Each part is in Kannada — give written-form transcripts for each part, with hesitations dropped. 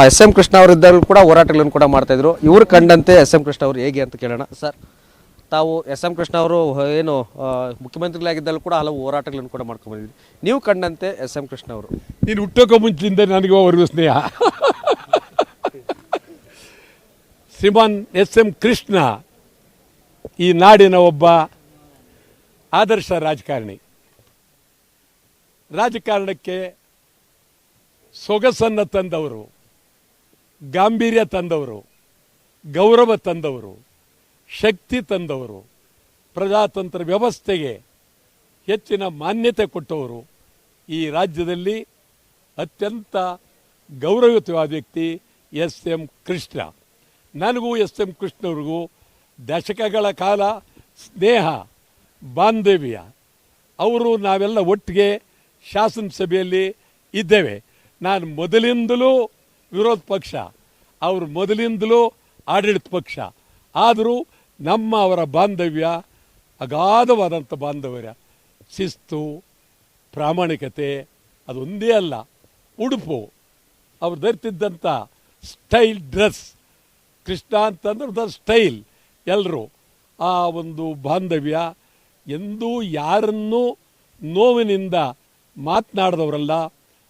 ಎಸ್ ಎಂ ಕೃಷ್ಣ ಅವರಿದ್ದರೂ ಕೂಡ ಹೋರಾಟಗಳನ್ನು ಕೂಡ ಮಾಡ್ತಾಯಿದ್ರು. ಇವರು ಕಂಡಂತೆ ಎಸ್ ಎಂ ಕೃಷ್ಣ ಅವರು ಹೇಗೆ ಅಂತ ಕೇಳೋಣ. ಸರ್, ತಾವು ಎಸ್ ಎಂ ಕೃಷ್ಣ ಅವರು ಏನು ಮುಖ್ಯಮಂತ್ರಿಗಳಾಗಿದ್ದರೂ ಕೂಡ ಹಲವು ಹೋರಾಟಗಳನ್ನು ಕೂಡ ಮಾಡ್ಕೊಂಡ್ಬಂದಿದ್ರಿ. ನೀವು ಕಂಡಂತೆ ಎಸ್ ಎಂ ಕೃಷ್ಣ ಅವರು ನೀನು ಹುಟ್ಟೋಕೆ ಮುಂಚಿನಿಂದ ನನಗೂ ಅವರಿಗೂ ಸ್ನೇಹ. ಶ್ರೀಮಾನ್ ಎಸ್ ಎಂ ಕೃಷ್ಣ ಈ ನಾಡಿನ ಒಬ್ಬ ಆದರ್ಶ ರಾಜಕಾರಣಕ್ಕೆ ಸೊಗಸನ್ನು ತಂದವರು, ಗಾಂಭೀರ್ಯ ತಂದವರು, ಗೌರವ ತಂದವರು, ಶಕ್ತಿ ತಂದವರು, ಪ್ರಜಾತಂತ್ರ ವ್ಯವಸ್ಥೆಗೆ ಹೆಚ್ಚಿನ ಮಾನ್ಯತೆ ಕೊಟ್ಟವರು. ಈ ರಾಜ್ಯದಲ್ಲಿ ಅತ್ಯಂತ ಗೌರವಯುತವಾದ ವ್ಯಕ್ತಿ ಎಸ್ ಎಂ ಕೃಷ್ಣ. ನನಗೂ ಎಸ್ ಎಂ ಕೃಷ್ಣವ್ರಿಗೂ ದಶಕಗಳ ಕಾಲ ಸ್ನೇಹ ಬಾಂಧವ್ಯ. ಅವರು ನಾವೆಲ್ಲ ಒಟ್ಟಿಗೆ ಶಾಸನಸಭೆಯಲ್ಲಿ ಇದ್ದೇವೆ. ನಾನು ಮೊದಲಿಂದಲೂ ವಿರೋಧ ಪಕ್ಷ, ಅವರು ಮೊದಲಿಂದಲೂ ಆಡಳಿತ ಪಕ್ಷ. ಆದರೂ ಅವರ ಬಾಂಧವ್ಯ ಅಗಾಧವಾದಂಥ ಬಾಂಧವ್ಯ. ಶಿಸ್ತು, ಪ್ರಾಮಾಣಿಕತೆ, ಅದೊಂದೇ ಅಲ್ಲ, ಉಡುಪು, ಅವ್ರು ಧರಿತಿದ್ದಂಥ ಸ್ಟೈಲ್ ಡ್ರೆಸ್. ಕೃಷ್ಣ ಅಂತಂದ್ರೆ ದ ಸ್ಟೈಲ್. ಎಲ್ಲರೂ ಆ ಒಂದು ಬಾಂಧವ್ಯ. ಎಂದೂ ಯಾರನ್ನೂ ನೋವಿನಿಂದ ಮಾತನಾಡಿದವರಲ್ಲ.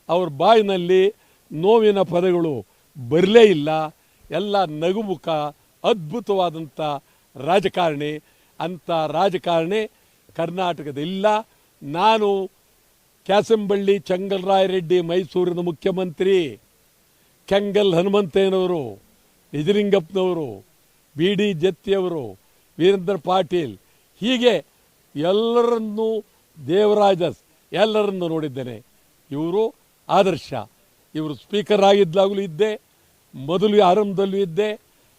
ಅವ್ರ ಬಾಯಿನಲ್ಲಿ ನೋವಿನ ಪದಗಳು ಬರಲೇ ಇಲ್ಲ. ಎಲ್ಲ ನಗುಮುಖ, ಅದ್ಭುತವಾದಂಥ ರಾಜಕಾರಣಿ. ಅಂಥ ರಾಜಕಾರಣಿ ಕರ್ನಾಟಕದಿಲ್ಲ. ನಾನು ಕ್ಯಾಸಂಬಳ್ಳಿ ಚೆಂಗಲ್ರಾಯರೆಡ್ಡಿ ಮೈಸೂರಿನ ಮುಖ್ಯಮಂತ್ರಿ, ಕೆಂಗಲ್ ಹನುಮಂತಯ್ಯನವರು, ನಿಜಲಿಂಗಪ್ಪನವರು, ಬಿ ಡಿ ಜತ್ತಿಯವರು, ವೀರೇಂದ್ರ ಪಾಟೀಲ್, ಹೀಗೆ ಎಲ್ಲರನ್ನೂ, ದೇವರಾಜಸ್ ಎಲ್ಲರನ್ನು ನೋಡಿದ್ದೇನೆ. ಇವರು ಆದರ್ಶ. ಇವರು ಸ್ಪೀಕರ್ ಆಗಿದ್ದಾಗಲೂ ಇದ್ದೆ, ಮೊದಲು ಆರಂಭದಲ್ಲೂ ಇದ್ದೆ.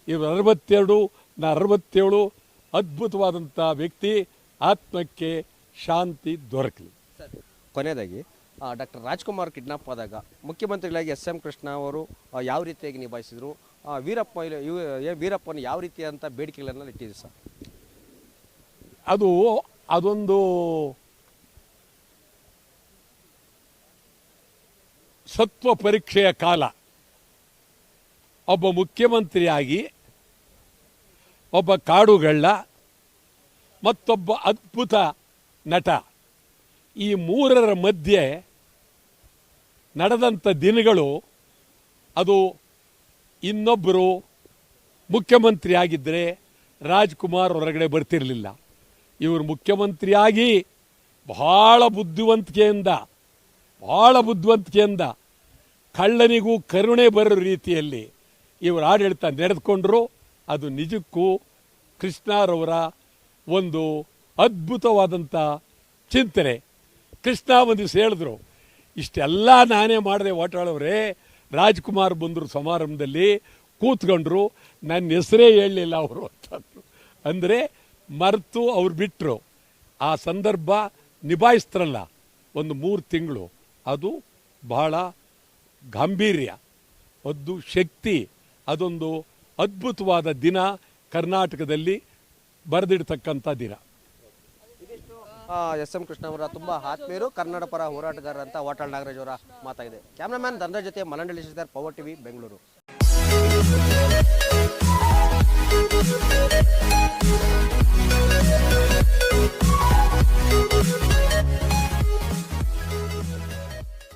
ಇವರು 62, ನಾ 67. ಅದ್ಭುತವಾದಂಥ ವ್ಯಕ್ತಿ. ಆತ್ಮಕ್ಕೆ ಶಾಂತಿ ದೊರಕಲಿ. ಕೊನೆಯದಾಗಿ ಡಾಕ್ಟರ್ ರಾಜ್ಕುಮಾರ್ ಕಿಡ್ನಾಪ್ ಆದಾಗ ಮುಖ್ಯಮಂತ್ರಿಗಳಾಗಿ ಎಸ್ ಎಂ ಕೃಷ್ಣ ಅವರು ಯಾವ ರೀತಿಯಾಗಿ ನಿಭಾಯಿಸಿದರು, ವೀರಪ್ಪನ ಯಾವ ರೀತಿಯಾದಂಥ ಬೇಡಿಕೆಗಳನ್ನು ಇಟ್ಟಿದ್ರು ಸರ್? ಅದೊಂದು ಸತ್ವ ಪರೀಕ್ಷೆಯ ಕಾಲ. ಒಬ್ಬ ಮುಖ್ಯಮಂತ್ರಿಯಾಗಿ ಒಬ್ಬ ಕಾಡುಗಳ್ಳ ಮತ್ತೊಬ್ಬ ಅದ್ಭುತ ನಟ, ಈ ಮೂರರ ಮಧ್ಯೆ ನಡೆದಂಥ ದಿನಗಳು. ಅದು ಇನ್ನೊಬ್ಬರು ಮುಖ್ಯಮಂತ್ರಿ ಆಗಿದ್ದರೆ ರಾಜ್ಕುಮಾರ್ ಹೊರಗಡೆ ಬರ್ತಿರಲಿಲ್ಲ. ಇವರು ಮುಖ್ಯಮಂತ್ರಿಯಾಗಿ ಬಹಳ ಬುದ್ಧಿವಂತಿಕೆಯಿಂದ ಕಳ್ಳನಿಗೂ ಕರುಣೆ ಬರೋ ರೀತಿಯಲ್ಲಿ ಇವರು ಆಡಳಿತ ನಡೆದುಕೊಂಡ್ರು. ಅದು ನಿಜಕ್ಕೂ ಕೃಷ್ಣರವರ ಒಂದು ಅದ್ಭುತವಾದಂಥ ಚಿಂತನೆ. ಕೃಷ್ಣ ಒಂದು ದಿವಸ ಹೇಳಿದ್ರು, ಇಷ್ಟೆಲ್ಲ ನಾನೇ ಮಾಡಿದೆ ಓಟಾಳವರೇ. ರಾಜ್ಕುಮಾರ್ ಬಂದರು, ಸಮಾರಂಭದಲ್ಲಿ ಕೂತ್ಕೊಂಡ್ರು, ನನ್ನ ಹೆಸರೇ ಹೇಳಲಿಲ್ಲ ಅವರು ಅಂತಂದರು. ಅಂದರೆ ಮರೆತು ಅವ್ರು ಬಿಟ್ಟರು. ಆ ಸಂದರ್ಭ ನಿಭಾಯಿಸ್ತಾರಲ್ಲ, ಒಂದು 3 ತಿಂಗಳು, ಅದು ಬಹಳ ಗಾಂಭೀರ್ಯ, ಅದು ಶಕ್ತಿ. ಅದೊಂದು ಅದ್ಭುತವಾದ ದಿನ, ಕರ್ನಾಟಕದಲ್ಲಿ ಬರೆದಿಡ್ತಕ್ಕಂಥ ದಿನ. ಎಸ್ ಎಂ ಕೃಷ್ಣ ಅವರ ತುಂಬ ಆತ್ಮೀಯರು, ಕನ್ನಡ ಪರ ಹೋರಾಟಗಾರ ಅಂತ ವಾಟಾಳ್ ನಾಗರಾಜ್ ಅವರ ಮಾತಾಗಿದೆ. ಕ್ಯಾಮ್ರಾಮ್ಯಾನ್ ಧನರಾಜ್ ಜೊತೆ ಮಲಂಡಳ್ಳಿ ಶ್ರೀಧರ್, ಪವರ್ ಟಿವಿ, ಬೆಂಗಳೂರು.